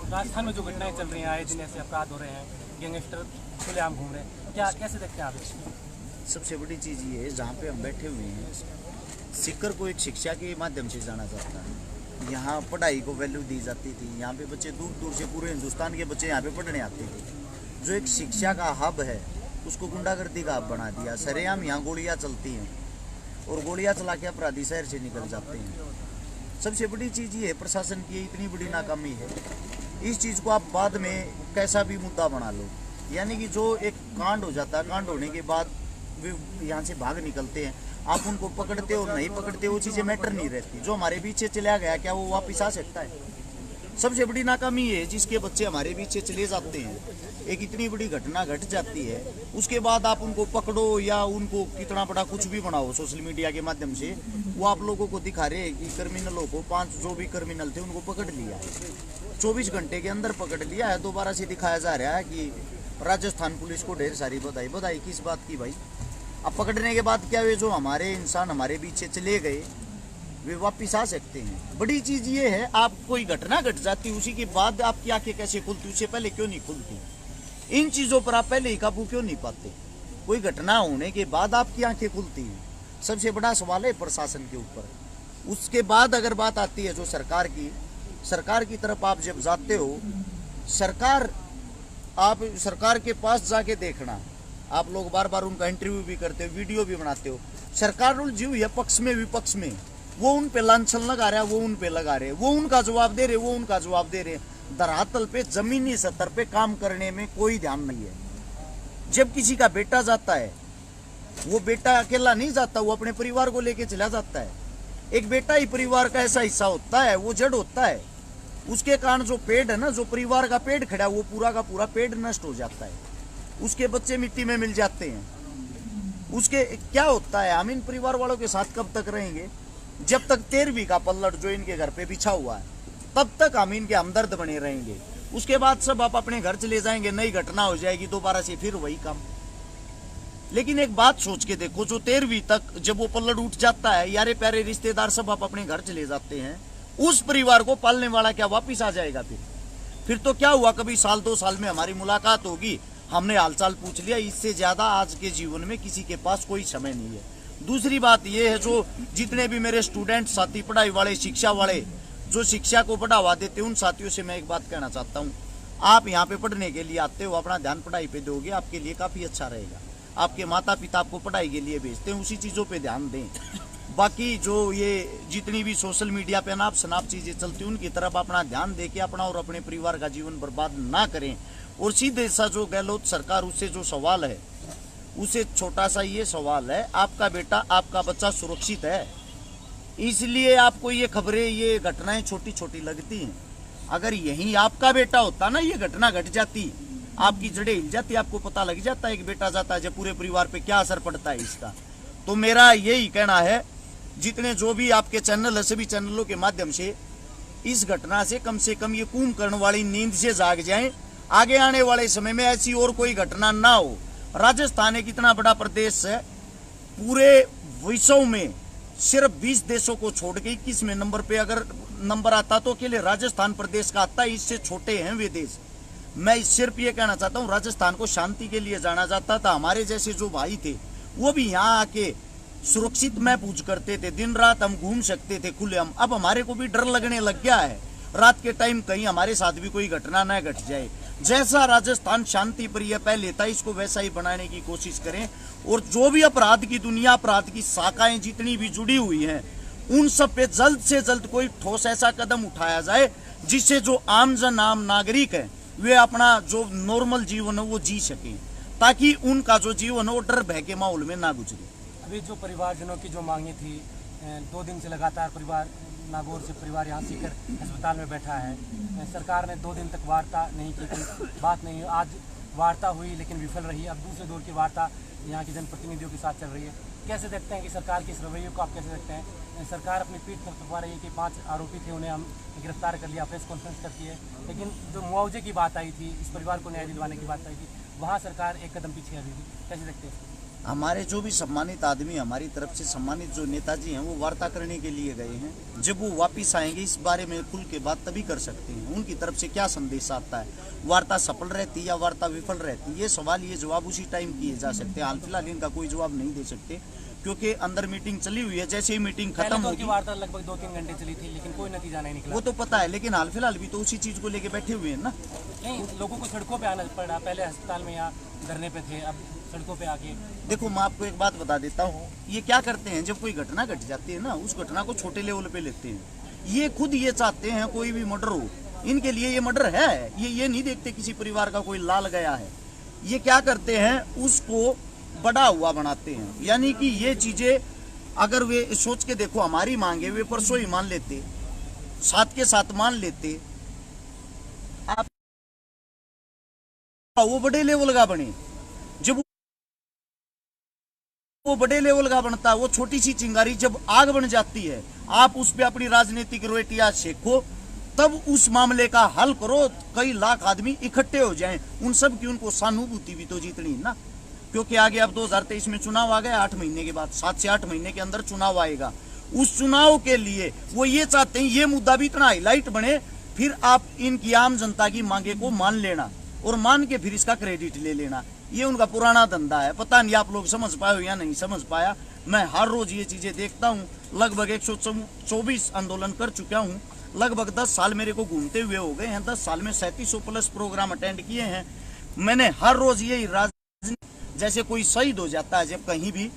राजस्थान में जो घटनाएं चल रही हैं, आए दिन ऐसे अपराध हो रहे हैं, गैंगस्टर खुलेआम घूम रहे हैं, क्या कैसे देखते हैं आप? सबसे बड़ी चीज़ ये है, जहाँ पे हम बैठे हुए हैं, सीकर को एक शिक्षा के माध्यम से जाना जाता है। यहाँ पढ़ाई को वैल्यू दी जाती थी। यहाँ पे बच्चे दूर दूर से, पूरे हिंदुस्तान के बच्चे यहाँ पे पढ़ने आते थे। जो एक शिक्षा का हब है, उसको गुंडागर्दी का हब बना दिया। सरेआम यहाँ गोलियाँ चलती हैं और गोलियाँ चला के अपराधी शहर से निकल जाते हैं। सबसे बड़ी चीज़ ये है, प्रशासन की इतनी बड़ी नाकामी है। इस चीज़ को आप बाद में कैसा भी मुद्दा बना लो, यानी कि जो एक कांड हो जाता है, कांड होने के बाद वे यहाँ से भाग निकलते हैं, आप उनको पकड़ते हो नहीं पकड़ते, वो चीज़ें मैटर नहीं रहती। जो हमारे पीछे चला गया, क्या वो वापस आ सकता है? सबसे बड़ी नाकामी ये है, जिसके बच्चे हमारे पीछे चले जाते हैं, एक इतनी बड़ी घटना घट जाती है, उसके बाद आप उनको पकड़ो या उनको कितना बड़ा कुछ भी बनाओ सोशल मीडिया के माध्यम से, वो आप लोगों को दिखा रहे हैं कि क्रिमिनलों को, 5 जो भी क्रिमिनल थे उनको पकड़ लिया है, 24 घंटे के अंदर पकड़ लिया है। दोबारा से दिखाया जा रहा है कि राजस्थान पुलिस को ढेर सारी बधाई। बधाई किस बात की भाई? अब पकड़ने के बाद क्या वे जो हमारे इंसान हमारे पीछे चले गए, वे वापिस आ सकते हैं। बड़ी चीज़ ये है, आप कोई घटना घट जाती, उसी के बाद आपकी आंखें कैसे खुलती, उससे पहले क्यों नहीं खुलती? इन चीज़ों पर आप पहले ही काबू क्यों नहीं पाते? कोई घटना होने के बाद आपकी आंखें खुलती हैं। सबसे बड़ा सवाल है प्रशासन के ऊपर। उसके बाद अगर बात आती है जो सरकार की तरफ आप जब जाते हो, आप सरकार के पास जाके देखना, आप लोग बार बार उनका इंटरव्यू भी करते हो, वीडियो भी बनाते हो। सरकार जीव है पक्ष में विपक्ष में, वो उन पे लांछन लगा रहा है, वो उन पे लगा रहे, वो उनका जवाब दे रहे, वो उनका जवाब दे रहे। धरातल पे जमीनी स्तर पे काम करने में कोई ध्यान नहीं है। जब किसी का बेटा जाता है, वो बेटा अकेला नहीं जाता, वो अपने परिवार को लेके चला जाता है। एक बेटा ही परिवार का ऐसा हिस्सा होता है, वो जड़ होता है। उसके कारण जो पेड़ है ना, जो परिवार का पेड़ खड़ा, वो पूरा का पूरा पेड़ नष्ट हो जाता है। उसके बच्चे मिट्टी में मिल जाते हैं। उसके क्या होता है, हम इन परिवार वालों के साथ कब तक रहेंगे? जब तक 13वीं का पल्लट जो इनके घर पे बिछा हुआ है, तब तक हम इनके हमदर्द बने रहेंगे। उसके बाद सब आप अपने घर चले जाएंगे, नई घटना हो जाएगी, दोबारा से फिर वही काम। लेकिन एक बात सोच के देखो, जो 13वीं तक जब वो पल्लट उठ जाता है, यारे प्यारे रिश्तेदार सब आप अपने घर चले जाते हैं, उस परिवार को पालने वाला क्या वापिस आ जाएगा? फिर तो क्या हुआ, कभी साल 2 साल में हमारी मुलाकात होगी, हमने हालचाल पूछ लिया। इससे ज्यादा आज के जीवन में किसी के पास कोई समय नहीं है। दूसरी बात यह है, जो जितने भी मेरे स्टूडेंट साथी, पढ़ाई वाले, शिक्षा वाले, जो शिक्षा को बढ़ावा देते हैं, उन साथियों से मैं एक बात कहना चाहता हूँ, आप यहाँ पे पढ़ने के लिए आते हो, अपना ध्यान पढ़ाई पे दोगे, आपके लिए काफी अच्छा रहेगा। आपके माता पिता आपको पढ़ाई के लिए भेजते हैं, उसी चीजों पे ध्यान दें। बाकी जो ये जितनी भी सोशल मीडिया पे अनाप शनाप चीजें चलती हैं, उनकी तरफ अपना ध्यान दे के अपना और अपने परिवार का जीवन बर्बाद ना करें। और सीधे सा जो गहलोत सरकार, उससे जो सवाल है, उसे छोटा सा ये सवाल है, आपका बेटा, आपका बच्चा सुरक्षित है, इसलिए आपको ये खबरें, ये घटनाएं छोटी छोटी लगती हैं। अगर यही आपका बेटा होता ना, ये घटना घट जाती, आपकी जड़ें हिल जाती, आपको पता लग जाता है एक बेटा जाता है, जब पूरे परिवार पे क्या असर पड़ता है इसका। तो मेरा यही कहना है, जितने जो भी आपके चैनल है, सभी चैनलों के माध्यम से इस घटना से कम ये कुंभकर्ण वाली नींद से जाग जाएं। आगे आने वाले समय में ऐसी और कोई घटना ना हो। राजस्थान एक इतना बड़ा प्रदेश है, पूरे विश्व में सिर्फ 20 देशों को छोड़ के 21वें नंबर पे अगर नंबर आता तो अकेले राजस्थान प्रदेश का आता है। इससे छोटे हैं वे देश। मैं सिर्फ ये कहना चाहता हूँ, राजस्थान को शांति के लिए जाना जाता था। हमारे जैसे जो भाई थे, वो भी यहाँ आके सुरक्षित महसूस करते थे, दिन रात हम घूम सकते थे खुलेआम। अब हमारे को भी डर लगने लग गया है, रात के टाइम कहीं हमारे साथ भी कोई घटना न घट जाए। जैसा राजस्थान शांति प्रिय पहले था, इसको वैसा ही बनाने की कोशिश करें। और जो भी अपराध की दुनिया, अपराध की शाखाएं जितनी भी जुड़ी हुई हैं, उन सब पे जल्द से जल्द कोई ठोस ऐसा कदम उठाया जाए, जिससे जो आमजन, आम नागरिक है, वे अपना जो नॉर्मल जीवन है वो जी सके, ताकि उनका जो जीवन है वो डर भय के माहौल में ना गुजरे। अभी जो परिवारजनों की जो मांगे थी, 2 दिन से लगातार परिवार, नागौर से परिवार यहाँ सीकर अस्पताल में बैठा है। सरकार ने 2 दिन तक वार्ता नहीं की, कोई बात नहीं। आज वार्ता हुई लेकिन विफल रही। अब दूसरे दौर की वार्ता यहाँ के जनप्रतिनिधियों के साथ चल रही है। कैसे देखते हैं कि सरकार के इस रवैये को आप कैसे देखते हैं? सरकार अपनी पीठ थपथपा रही है कि 5 आरोपी थे, उन्हें हम गिरफ्तार कर लिया, प्रेस कॉन्फ्रेंस करती है, लेकिन जो मुआवजे की बात आई थी, इस परिवार को न्याय दिलवाने की बात आई थी, वहाँ सरकार एक कदम पीछे अभी भी। कैसे देखते हैं? हमारे जो भी सम्मानित आदमी, हमारी तरफ से सम्मानित जो नेताजी हैं, वो वार्ता करने के लिए गए हैं। जब वो वापस आएंगे इस बारे में खुल के बात तभी कर सकते हैं, उनकी तरफ से क्या संदेश आता है, वार्ता सफल रहती है या वार्ता विफल रहती है, ये सवाल, ये जवाब उसी टाइम किए जा सकते हैं। हाल फिलहाल इनका कोई जवाब नहीं दे सकते क्योंकि अंदर मीटिंग चली हुई है। जैसे ही मीटिंग खत्म होगी, वार्ता लगभग 2-3 घंटे चली थी, लेकिन कोई नतीजा नहीं निकला। वो तो पता है, लेकिन हाल फिलहाल भी तो उसी चीज को लेके बैठे हुए हैं ना। नहीं, लोगों को सड़कों पे आना पड़ा, पहले अस्पताल में या धरने पे थे, अब सड़कों पे आके। देखो, मैं आपको एक बात बता देता हूँ, ये क्या करते हैं, जब कोई घटना घट जाती है ना, उस घटना को छोटे लेवल पे लेते हैं। ये खुद ये चाहते हैं कोई भी मर्डर हो, इनके लिए ये मर्डर है। ये नहीं देखते किसी परिवार का कोई लाल गया है। ये क्या करते हैं, उसको बड़ा हुआ बनाते हैं। यानी कि ये चीजें अगर वे सोच के देखो, हमारी मांगे वे परसों ही मान लेते, साथ के साथ मान लेते, आप वो बड़े लेवल का बने। जब वो बड़े लेवल का बनता है, वो छोटी सी चिंगारी जब आग बन जाती है, आप उस पर अपनी राजनीतिक रोटियां सेको, तब उस मामले का हल करो। कई लाख आदमी इकट्ठे हो जाएं, उन सब की उनको सहानुभूति भी तो जीतनी है ना। क्योंकि आगे अब 2023 में चुनाव आ गया, 8 महीने के बाद, 7 से 8 महीने के अंदर चुनाव आएगा। उस चुनाव के लिए वो ये चाहते हैं ये मुद्दा भी इतना हाईलाइट बने, फिर आप इनकी आम जनता की मांगे को मान लेना और मान के फिर इसका क्रेडिट ले लेना। ये उनका पुराना धंधा है। पता नहीं आप लोग समझ पाए हो या नहीं समझ पाया। मैं हर रोज ये चीजें देखता हूँ। लगभग 124 आंदोलन कर चुका हूँ। लगभग 10 साल मेरे को घूमते हुए हो गए हैं। 10 साल में 3700 प्लस प्रोग्राम अटेंड किए हैं। मैंने हर रोज यही राजनीति, जैसे कोई शहीद हो जाता है, जब कहीं भी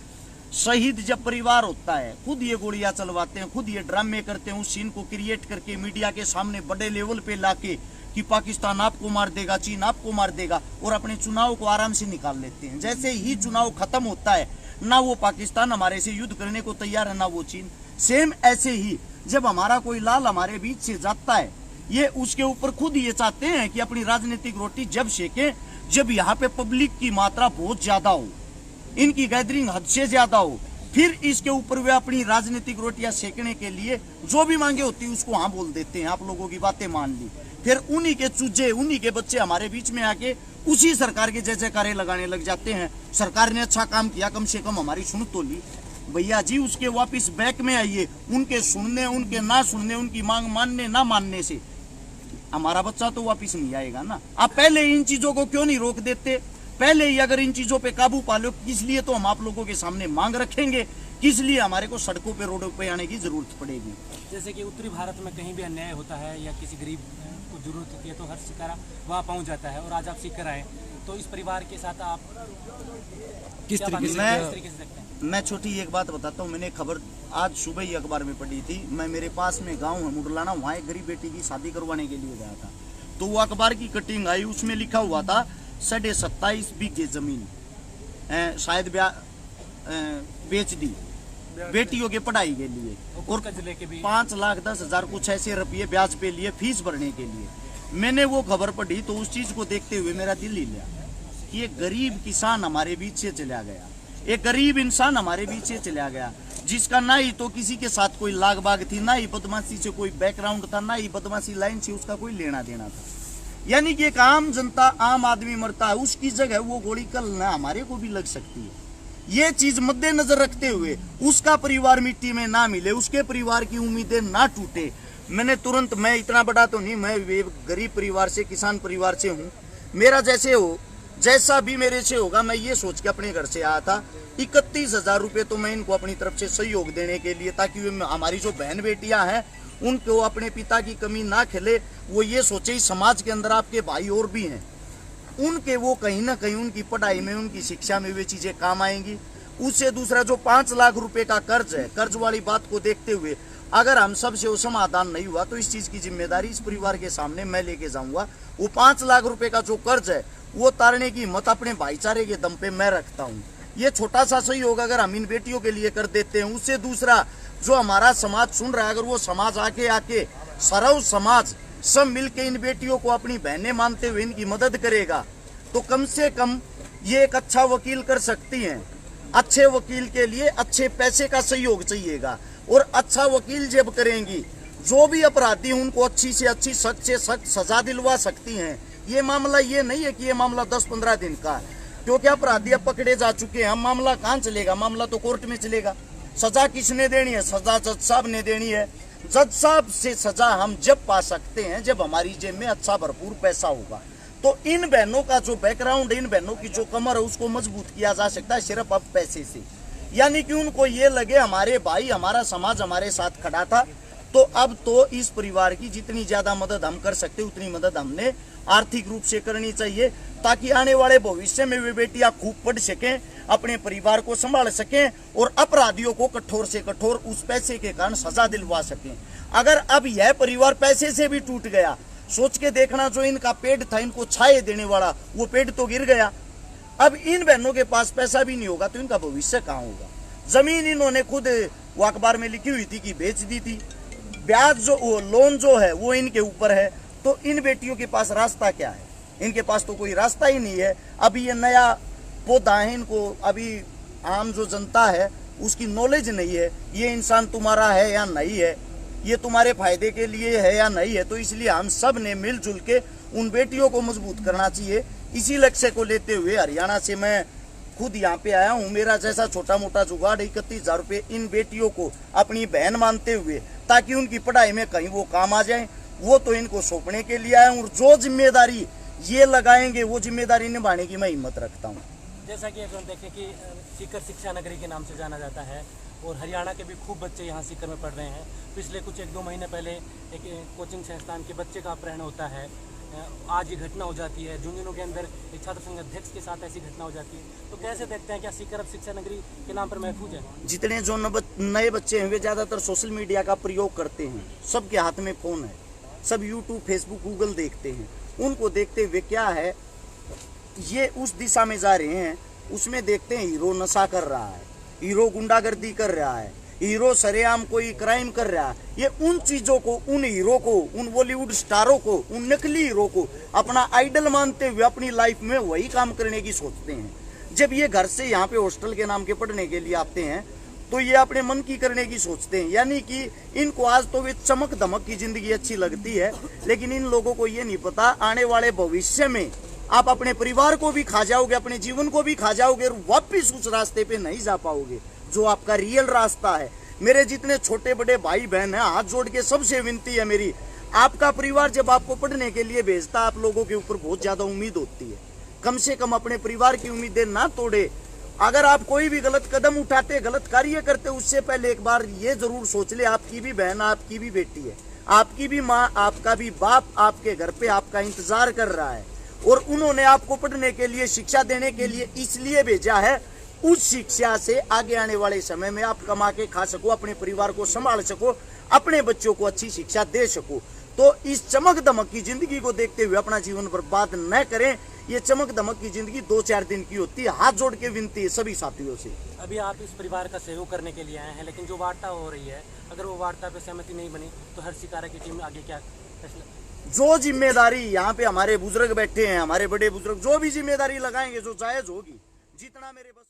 शहीद जब परिवार होता है, खुद ये गोलियां चलवाते हैं, खुद ये ड्रामे करते हैं, उस सीन को क्रिएट करके मीडिया के सामने बड़े लेवल पे लाके कि पाकिस्तान आपको मार देगा, चीन आपको मार देगा, और अपने चुनाव को आराम से निकाल लेते हैं। जैसे ही चुनाव खत्म होता है, ना वो पाकिस्तान हमारे से युद्ध करने को तैयार है, ना वो चीन। सेम ऐसे ही जब हमारा कोई लाल हमारे बीच से जाता है, ये उसके ऊपर खुद ये चाहते हैं कि अपनी राजनीतिक रोटी जब सेके, जब यहाँ पे पब्लिक की मात्रा बहुत ज्यादा हो, इनकी गैदरिंग हद से ज्यादा हो, फिर इसके ऊपर वे अपनी राजनीतिक रोटियां सेकने के लिए जो भी मांगे होती है उसको हाँ बोल देते हैं। आप लोगों की बातें मान ली, फिर उन्हीं के चूजे, उन्हीं के बच्चे हमारे बीच में आके उसी सरकार के जय जयकारे लगाने लग जाते हैं। सरकार ने अच्छा काम किया, कम से कम हमारी सुन तो ली। भैया जी, उसके वापिस बैक में आइए। उनके सुनने, उनके ना सुनने, उनकी मांग मानने ना मानने से हमारा बच्चा तो वापिस नहीं आएगा ना। आप पहले इन चीजों को क्यों नहीं रोक देते? पहले ही अगर इन चीजों पे काबू पा लो, किस लिए तो हम आप लोगों के सामने मांग रखेंगे, किस लिए हमारे को सड़कों पे, रोडों पे आने की जरूरत पड़ेगी। जैसे कि उत्तरी भारत में कहीं भी अन्याय होता है या किसी गरीब को जरूरत होती है तो हर सिक्का वहाँ पहुँच जाता है, और आज आप सीकर आए तो इस परिवार के साथ आप किस तरीके से देखते हैं? मैं छोटी एक बात बताता हूँ। मैंने खबर आज सुबह ही अखबार में पढ़ी थी। मैं, मेरे पास में गांव है मुडलाना, वहाँ एक गरीब बेटी की शादी करवाने के लिए गया था, तो वो अखबार की कटिंग आई, उसमें लिखा हुआ था 27.5 बीघे जमीन शायद बेच दी बेटियों के पढ़ाई के लिए, और 5,10,000 कुछ ऐसे रुपये ब्याज पे लिए फीस भरने के लिए। मैंने वो खबर पढ़ी तो उस चीज को देखते हुए मेरा दिल हिल गया कि एक गरीब किसान हमारे बीच से चला गया, एक गरीब इंसान हमारे बीच से चला गया, जिसका ना ही तो किसी के साथ कोई लाग बाग थी, ना ही बदमाशी से कोई बैकग्राउंड था, ना ही बदमाशी लाइन से उसका कोई लेना देना था। यानी कि एक आम जनता, आम आदमी मरता है, उसकी जगह वो गोली कल ना हमारे को भी लग सकती है। ये चीज मद्देनजर रखते हुए उसका परिवार मिट्टी में ना मिले, उसके परिवार की उम्मीदें ना टूटे, मैंने तुरंत, मैं इतना बड़ा तो नहीं, मैं गरीब परिवार से, किसान परिवार से हूँ, मेरा जैसे हो, जैसा भी मेरे से होगा, मैं ये सोच के अपने घर से आया था। 31,000 रुपये तो मैं इनको अपनी तरफ से सहयोग देने के लिए, ताकि वे हमारी जो बहन बेटियां हैं उनको अपने पिता की कमी ना खिले, वो ये सोचे इस समाज के अंदर आपके भाई और भी हैं, उनके वो कहीं ना कहीं उनकी पढ़ाई में, उनकी शिक्षा में वे चीजें काम आएंगी। उससे दूसरा जो 5 लाख रुपए का कर्ज है, कर्ज वाली बात को देखते हुए अगर हम सब से वो समाधान नहीं हुआ तो इस चीज की जिम्मेदारी इस परिवार के सामने मैं लेके जाऊंगा। वो 5 लाख रुपए का जो कर्ज है वो तारने की हिम्मत अपने भाईचारे के दम पे मैं रखता हूँ। ये छोटा सा सहयोग अगर हम इन बेटियों के लिए कर देते हैं, उससे दूसरा जो हमारा समाज सुन रहा है, अगर वो समाज आके सरव समाज सब मिलके इन बेटियों को अपनी बहनें मानते हुए इनकी मदद करेगा, तो कम से कम ये एक अच्छा वकील कर सकती हैं। अच्छे वकील के लिए अच्छे पैसे का सहयोग चाहिएगा, और अच्छा वकील जब करेंगी, जो भी अपराधी उनको अच्छी से अच्छी, सख्त से सख्त सजा दिलवा सकती हैं। ये मामला ये नहीं है कि ये मामला 10-15 दिन का, क्योंकि अपराधी अब पकड़े जा चुके हैं। हम मामला कहाँ चलेगा? मामला तो कोर्ट में चलेगा। सजा किसने देनी है? सजा जज साहब ने देनी है। जज साहब से सजा हम जब पा सकते हैं जब हमारी जेब में अच्छा भरपूर पैसा होगा। तो इन बहनों का जो बैकग्राउंड, इन बहनों की जो कमर है उसको मजबूत किया जा सकता है सिर्फ अब पैसे से। यानी कि उनको ये लगे हमारे भाई, हमारा समाज हमारे साथ खड़ा था, तो अब तो इस परिवार की जितनी ज्यादा मदद हम कर सकते उतनी मदद हमने आर्थिक रूप से करनी चाहिए, ताकि आने वाले भविष्य में वे बेटियां खूब पढ़ सकें, अपने परिवार को संभाल सकें और अपराधियों को कठोर से कठोर उस पैसे के कारण सजा दिलवा सकें। अगर अब यह परिवार पैसे से भी टूट गया, सोच के देखना, जो इनका पेड़ था इनको छाए देने वाला, वो पेड़ तो गिर गया। अब इन बहनों के पास पैसा भी नहीं होगा तो इनका भविष्य कहाँ होगा? जमीन इन्होंने खुद वो अखबार में लिखी हुई थी कि बेच दी थी, ब्याज जो वो लोन जो है वो इनके ऊपर है। तो इन बेटियों के पास रास्ता क्या है? इनके पास तो कोई रास्ता ही नहीं है। अभी ये नया पौधा है, इनको अभी आम जो जनता है उसकी नॉलेज नहीं है, ये इंसान तुम्हारा है या नहीं है, ये तुम्हारे फायदे के लिए है या नहीं है। तो इसलिए हम सब ने मिलजुल के उन बेटियों को मजबूत करना चाहिए। इसी लक्ष्य को लेते हुए हरियाणा से मैं खुद यहाँ पे आया हूँ। मेरा जैसा छोटा मोटा जुगाड़ 31,000 रुपये इन बेटियों को अपनी बहन मानते हुए, ताकि उनकी पढ़ाई में कहीं वो काम आ जाए, वो तो इनको सौंपने के लिए आया हूँ। और जो जिम्मेदारी ये लगाएंगे वो जिम्मेदारी निभाने की मैं हिम्मत रखता हूँ। जैसा कि अपन देखें कि सीकर शिक्षा नगरी के नाम से जाना जाता है और हरियाणा के भी खूब बच्चे यहाँ सीकर में पढ़ रहे हैं। पिछले कुछ 1-2 महीने पहले एक कोचिंग संस्थान के बच्चे का अपहरण होता है। आज ये घटना हो जाती है, झुंझुनू के अंदर एक छात्र संघ अध्यक्ष के साथ ऐसी घटना हो जाती है। तो कैसे देखते हैं, क्या सीकर अब शिक्षा नगरी के नाम पर महफूज है? जितने जो नए बच्चे हैं वे ज़्यादातर सोशल मीडिया का प्रयोग करते हैं। सबके हाथ में फ़ोन है, सब यूट्यूब, फेसबुक, गूगल देखते हैं। उनको देखते हुए क्या है, ये उस दिशा में जा रहे हैं। उसमें देखते हैं हीरो नशा कर रहा है, हीरो गुंडागर्दी कर रहा है, हीरो सरेआम कोई क्राइम कर रहा है। ये उन चीजों को, उन हीरो को, उन बॉलीवुड स्टारों को, उन नकली हीरो को अपना आइडल मानते हुए अपनी लाइफ में वही काम करने की सोचते हैं। जब ये घर से यहाँ पे हॉस्टल के नाम के पढ़ने के लिए आते हैं तो ये अपने मन की करने की सोचते हैं। यानी कि इनको आज तो वे चमक धमक की जिंदगी अच्छी लगती है, लेकिन इन लोगों को ये नहीं पता आने वाले भविष्य में आप अपने परिवार को भी खा जाओगे, अपने जीवन को भी खा जाओगे और वापिस उस रास्ते पे नहीं जा पाओगे जो आपका रियल रास्ता है। मेरे जितने छोटे बड़े भाई बहन हैं, हाथ जोड़ के सबसे विनती है मेरी, आपका परिवार जब आपको पढ़ने के लिए भेजता, आप लोगों के ऊपर बहुत ज्यादा उम्मीद होती है। कम से कम अपने परिवार की उम्मीदें ना तोड़े। अगर आप कोई भी गलत कदम उठाते, गलत कार्य करते, उससे पहले एक बार ये जरूर सोच ले, आपकी भी बहन, आपकी भी बेटी है, आपकी भी माँ, आपका भी बाप आपके घर पे आपका इंतजार कर रहा है। और उन्होंने आपको पढ़ने के लिए, शिक्षा देने के लिए इसलिए भेजा है, उस शिक्षा से आगे आने वाले समय में आप कमा के खा सको, अपने परिवार को संभाल सको, अपने बच्चों को अच्छी शिक्षा दे सको। तो इस चमक दमक की जिंदगी को देखते हुए अपना जीवन बर्बाद न करें। ये चमक दमक की जिंदगी 2-4 दिन की होती है। हाथ जोड़ के विनती है सभी साथियों से। अभी आप इस परिवार का सहयोग करने के लिए आए हैं, लेकिन जो वार्ता हो रही है, अगर वो वार्ता पे सहमति नहीं बनी तो हर शिकारा की टीम आगे क्या फैसला? जो जिम्मेदारी यहाँ पे हमारे बुजुर्ग बैठे हैं, हमारे बड़े बुजुर्ग, जो भी जिम्मेदारी लगाएंगे जो जायज होगी, जितना मेरे बस